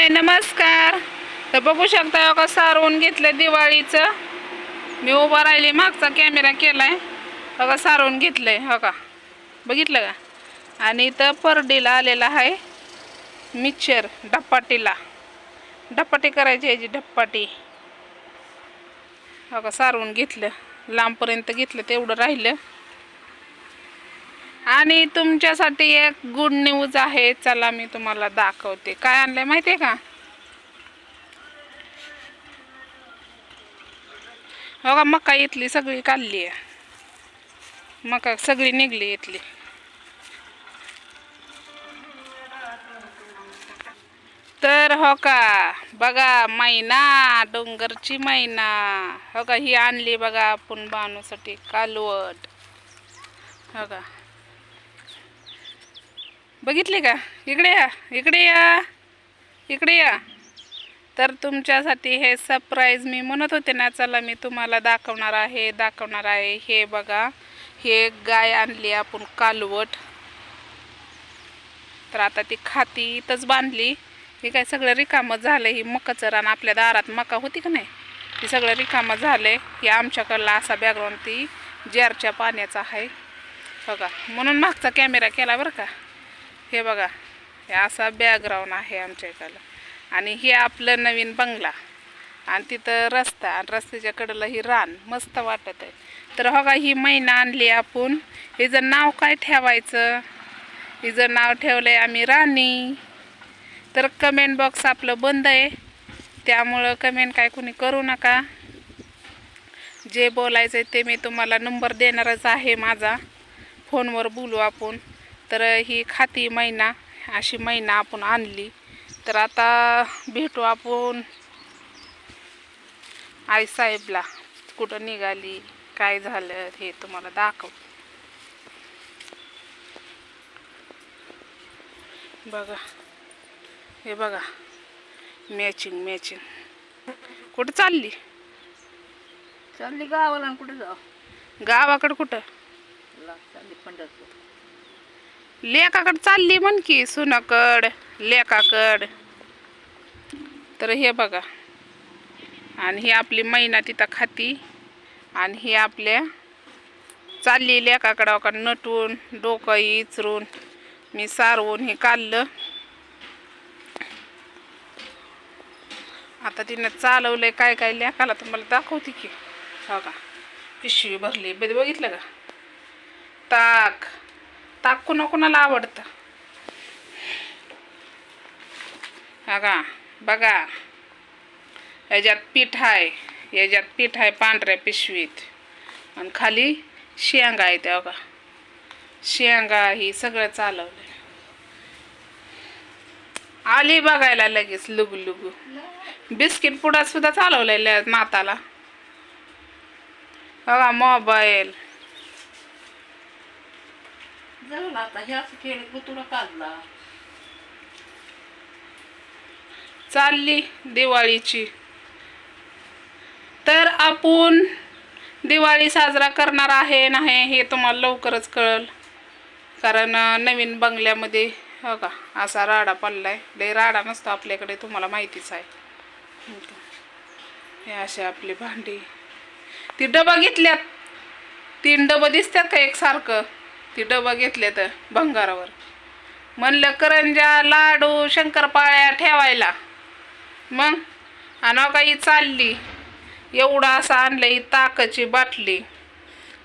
हाय नमस्कार. तर बघू शकता का सारवून घेतलं दिवाळीचं. मी उभा राहिली, मागचा कॅमेरा केलाय बघा, सारवून घेतलंय हो का, बघितलं का. आणि इथं परडीला आलेला आहे मिक्सर, धपाटी करायची ह्याची धपाटी हो का. सारवून घेतलं, लांबपर्यंत घेतलं, तेवढं राहिलं. आणि तुमच्यासाठी एक गुड न्यूज आहे, चला मी तुम्हाला दाखवते. काय आणलंय माहितीये का. हो का, मका इथली सगळी काढली आहे, मका सगळी निघली इथली. तर हो का बघा, मैना, डोंगरची मैना हो का, ही आणली बघा आपण बाणूसाठी कालवट हो का. बघितली का. इकडे या, इकडे या, इकडे या. तर तुमच्यासाठी हे सरप्राईज मी म्हणत होते ना, चला मी तुम्हाला दाखवणार आहे. हे बघा, हे गाय आणली आपण कालवट. तर आता ती खाती इथंच बांधली. हे काय सगळं रिकामं झालं. ही मकाचं रान, आपल्या दारात मका होती का नाही, ती सगळं रिकामं झालंय. हे आमच्याकडला असा बॅकग्राऊंड ती जारच्या पाण्याचा आहे बघा, म्हणून मागचा कॅमेरा केला बरं का. हे बघा, हे असा बॅकग्राऊंड आहे आमच्या इकडलं. आणि हे आपलं नवीन बंगला, आणि तिथं रस्ता, आणि रस्त्याच्या कडेला ही रान मस्त वाटत आहे. तर हो का, ही मैना आणली आपण. हिचं नाव काय ठेवायचं. हिचं नाव ठेवलंय आम्ही राणी. तर कमेंट बॉक्स आपलं बंद आहे, त्यामुळं कमेंट काय कोणी करू नका. जे बोलायचं आहे ते मी तुम्हाला नंबर देणारच आहे माझा, फोनवर बोलू आपण. तर ही खाती मैना, अशी मैना आपण आणली. तर आता भेटू आपण आईसाहेबला, कुठं निघाली, काय झालं हे तुम्हाला दाखव. बघा, हे बघा, मॅचिंग. कुठं चालली गावाला. कुठे जाऊ. गावाकडं कुठं. चालली पंढरपूर. लेकाकड चालली म्हण की, सुनाकड, लेकाकड. तर हे बघा, आणि ही आपली मैना तिथं खाती, आणि ही आपल्या चालली लेकाकडं का. नटून डोकं इचरून मी सारवून हे काढलं. आता तिनं चालवलंय काय काय लेकाला, तुम्हाला दाखवते की. हो का, पिशवी भरली, बघितलं का. ताक कुणाला आवडतं हा का. बघा, ह्याच्यात पीठ आहे पांढऱ्या पिशवीत, आणि खाली शेंगा आहे त्या बघा. शेंगा ही सगळं चालवलं. आली बघायला लगेच लुगू. बिस्किट पुडा सुद्धा चालवलेला माताला बघा. मोबाईल चालली दिवाळीची. तर आपण दिवाळी साजरा करणार आहे नाही हे तुम्हाला लवकरच कळल, कारण नवीन बंगल्यामध्ये हो का असा राडा पडलाय. लय राडा नसतो आपल्याकडे, तुम्हाला माहितीच आहे. हे असे आपली भांडी. ती डबा घेतल्यात, 3 डबं दिसतात का एकसारखं. ती डबा घेतल्यात भंगारावर. म्हणलं करंजा, लाडू, शंकरपाळ्या ठेवायला. मग आणि काही चालली एवढा असं आणलं. ही ताकाची बाटली,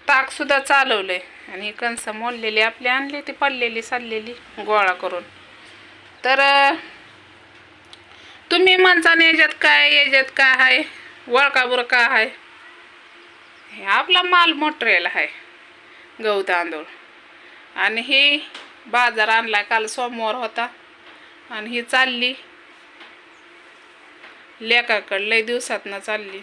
ताक सुद्धा चालवलंय. आणि ही कणसं मोडलेली आपली आणली, ती पडलेली चाललेली गोळा करून. तर तुम्ही म्हणता याच्यात काय आहे, वळका बुरका आहे. हे आपला माल मटेरियल आहे, गहू तांदूळ. आणि ही बाजार आणला काल, सोमवार होता. आणि ही चालली लेकाकड, लय दिवसातनं चालली.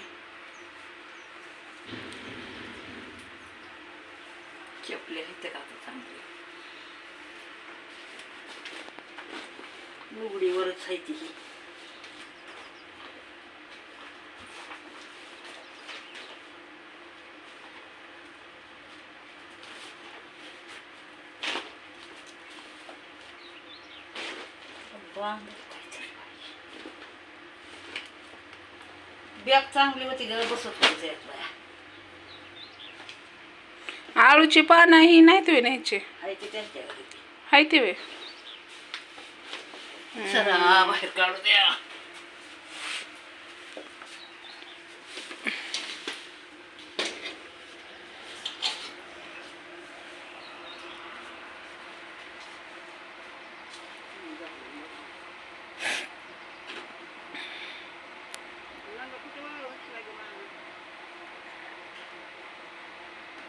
लुगडीवरच आहे ती. बॅग चांगली होती ग, बसत होती त्यात बाया. आळूची पानं ही नाहीत वे न्यायची, आहे ती त्यांच्याकडे ती. हाय ते वे. चला बाहेर काढू द्या.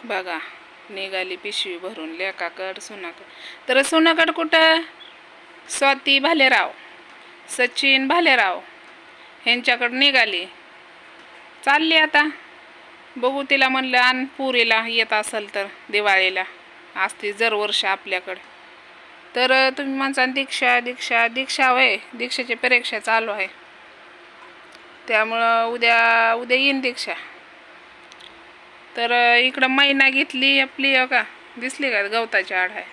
बघा निघाली पिशवी भरून लेकाकड सुनाकड. तर सुनाकड कुठं? स्वाती भालेराव, सचिन भालेराव ह्यांच्याकडं निघाली. चालली आता. बघू तिला म्हणलं आण पुरीला येत असेल तर दिवाळीला, असते दरवर्ष आपल्याकडं. तर तुम्ही म्हणता दीक्षा दीक्षा दीक्षा वय, दीक्षाची परीक्षा चालू आहे, त्यामुळं उद्या येईन दीक्षा. तर इकडं मैना घेतली आपली का, दिसली का गवताची आड आहे.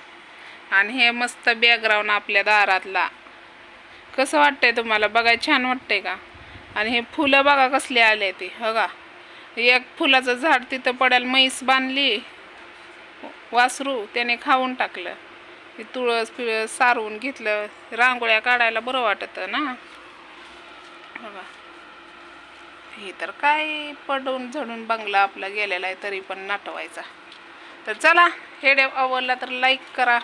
आणि हे मस्त बॅकग्राऊंड आपल्या दारातला कसं वाटतंय तुम्हाला? बघाय छान वाटतंय का? आणि हे फुलं बघा कसले आले ते. हो का, एक फुलाचं झाड तिथं पडायला म्हैस बांधली, वासरू त्याने खाऊन टाकलं. हे तुळस पिळस सारवून घेतलं, रांगोळ्या काढायला बरं वाटतं ना. बघा हे तर काय पडून झडून बंगला आपला गेलेला आहे, तरी पण नाटवायचा. तर चला, व्हिडिओ आवडला तर लाईक करा,